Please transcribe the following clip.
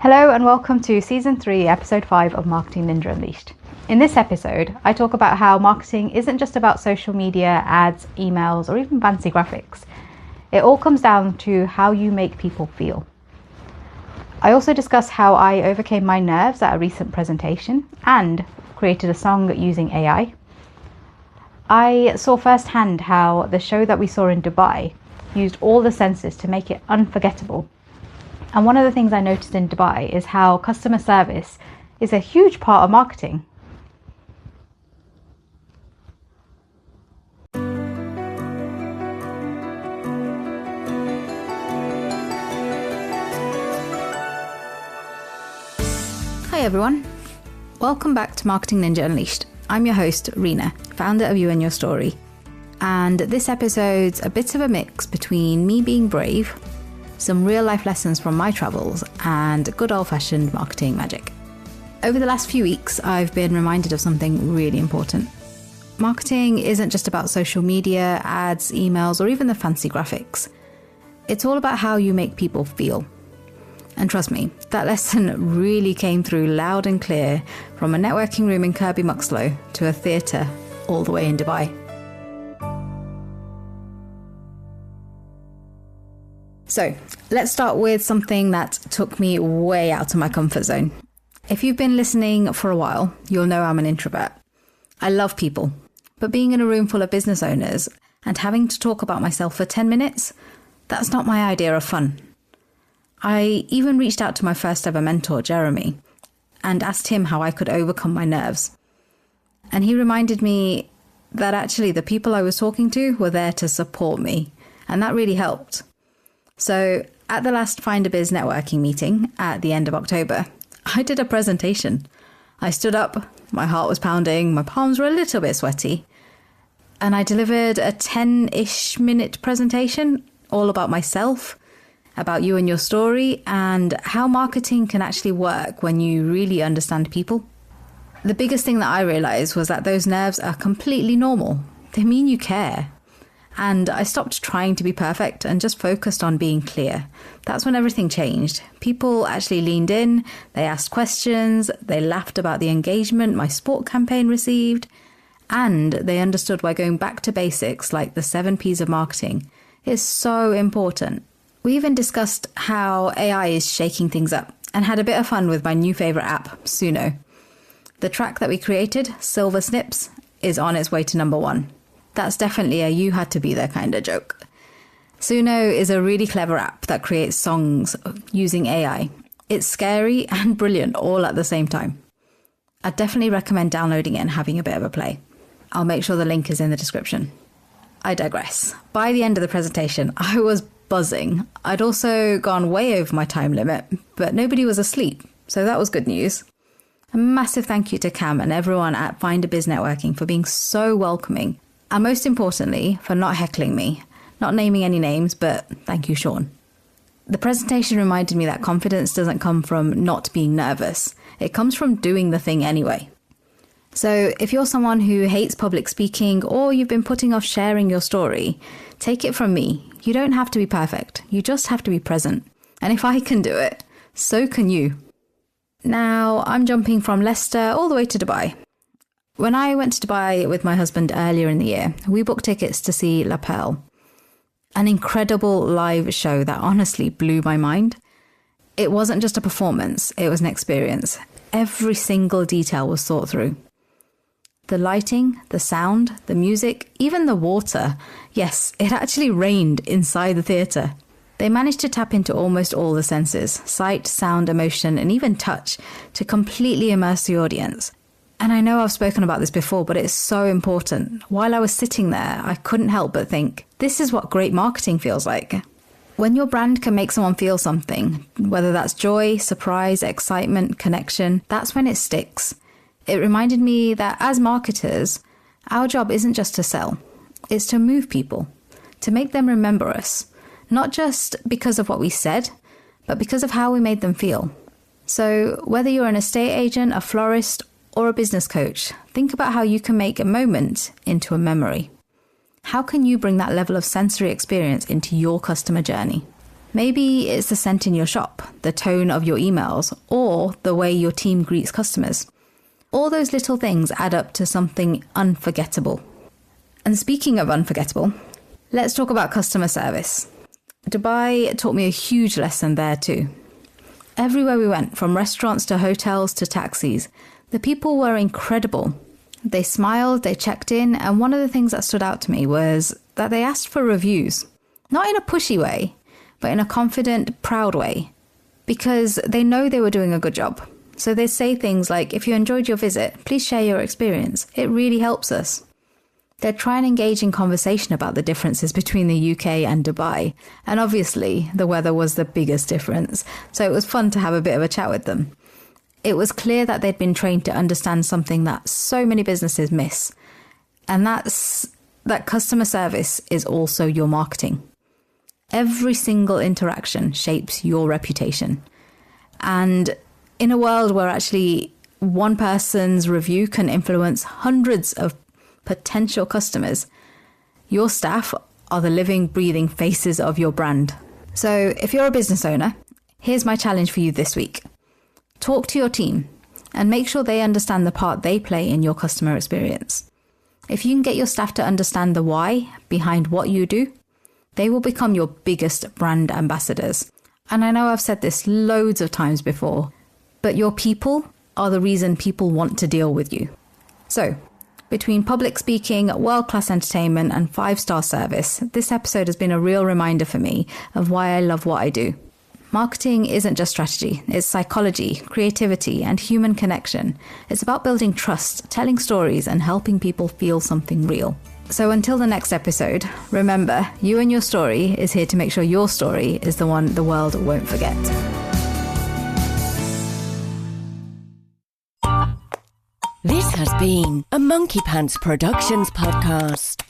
Hello and welcome to Season 3, Episode 5 of Marketing Ninja Unleashed. In this episode, I talk about how marketing isn't just about social media, ads, emails, or even fancy graphics. It all comes down to how you make people feel. I also discuss how I overcame my nerves at a recent presentation and created a song using AI. I saw firsthand how the show that we saw in Dubai used all the senses to make it unforgettable. And one of the things I noticed in Dubai is how customer service is a huge part of marketing. Hi everyone, welcome back to Marketing Ninja Unleashed. I'm your host, Rena, founder of You and Your Story. And this episode's a bit of a mix between me being brave, some real life lessons from my travels, and good old fashioned marketing magic. Over the last few weeks, I've been reminded of something really important. Marketing isn't just about social media, ads, emails, or even the fancy graphics. It's all about how you make people feel. And trust me, that lesson really came through loud and clear from a networking room in Kirby Muxloe to a theatre all the way in Dubai. So let's start with something that took me way out of my comfort zone. If you've been listening for a while, you'll know I'm an introvert. I love people, but being in a room full of business owners and having to talk about myself for 10 minutes, that's not my idea of fun. I even reached out to my first ever mentor, Jeremy, and asked him how I could overcome my nerves. And he reminded me that actually the people I was talking to were there to support me, and that really helped. So at the last Find a Biz networking meeting at the end of October, I did a presentation. I stood up, my heart was pounding, my palms were a little bit sweaty, and I delivered a 10-ish minute presentation all about myself, about you and your story, and how marketing can actually work when you really understand people. The biggest thing that I realised was that those nerves are completely normal. They mean you care. And I stopped trying to be perfect and just focused on being clear. That's when everything changed. People actually leaned in, they asked questions, they laughed about the engagement my sport campaign received, and they understood why going back to basics like the 7 Ps of marketing is so important. We even discussed how AI is shaking things up and had a bit of fun with my new favourite app, Suno. The track that we created, Silver Snips, is on its way to number 1. That's definitely a you had to be there kind of joke. Suno is a really clever app that creates songs using AI. It's scary and brilliant all at the same time. I'd definitely recommend downloading it and having a bit of a play. I'll make sure the link is in the description. I digress. By the end of the presentation, I was buzzing. I'd also gone way over my time limit, but nobody was asleep, so that was good news. A massive thank you to Cam and everyone at Find a Biz Networking for being so welcoming. And most importantly, for not heckling me. Not naming any names, but thank you, Sean. The presentation reminded me that confidence doesn't come from not being nervous. It comes from doing the thing anyway. So if you're someone who hates public speaking or you've been putting off sharing your story, take it from me. You don't have to be perfect. You just have to be present. And if I can do it, so can you. Now I'm jumping from Leicester all the way to Dubai. When I went to Dubai with my husband earlier in the year, we booked tickets to see La Perle, an incredible live show that honestly blew my mind. It wasn't just a performance, it was an experience. Every single detail was thought through. The lighting, the sound, the music, even the water. Yes, it actually rained inside the theatre. They managed to tap into almost all the senses, sight, sound, emotion, and even touch, to completely immerse the audience. And I know I've spoken about this before, but it's so important. While I was sitting there, I couldn't help but think, this is what great marketing feels like. When your brand can make someone feel something, whether that's joy, surprise, excitement, connection, that's when it sticks. It reminded me that as marketers, our job isn't just to sell. It's to move people, to make them remember us, not just because of what we said, but because of how we made them feel. So whether you're an estate agent, a florist, or a business coach, think about how you can make a moment into a memory. How can you bring that level of sensory experience into your customer journey? Maybe it's the scent in your shop, the tone of your emails, or the way your team greets customers. All those little things add up to something unforgettable. And speaking of unforgettable, let's talk about customer service. Dubai taught me a huge lesson there too. Everywhere we went, from restaurants to hotels to taxis, the people were incredible. They smiled, they checked in, and one of the things that stood out to me was that they asked for reviews. Not in a pushy way, but in a confident, proud way, because they know they were doing a good job. So they say things like, if you enjoyed your visit, please share your experience. It really helps us. They'd try and engage in conversation about the differences between the UK and Dubai. And obviously, the weather was the biggest difference. So it was fun to have a bit of a chat with them. It was clear that they'd been trained to understand something that so many businesses miss. And that's that customer service is also your marketing. Every single interaction shapes your reputation. And in a world where actually one person's review can influence hundreds of potential customers, your staff are the living, breathing faces of your brand. So if you're a business owner, here's my challenge for you this week. Talk to your team and make sure they understand the part they play in your customer experience. If you can get your staff to understand the why behind what you do, they will become your biggest brand ambassadors. And I know I've said this loads of times before, but your people are the reason people want to deal with you. So, between public speaking, world-class entertainment, and 5-star service, this episode has been a real reminder for me of why I love what I do. Marketing isn't just strategy, it's psychology, creativity, and human connection. It's about building trust, telling stories, and helping people feel something real. So until the next episode, remember, you and your story is here to make sure your story is the one the world won't forget. This has been a Monkey Pants Productions podcast.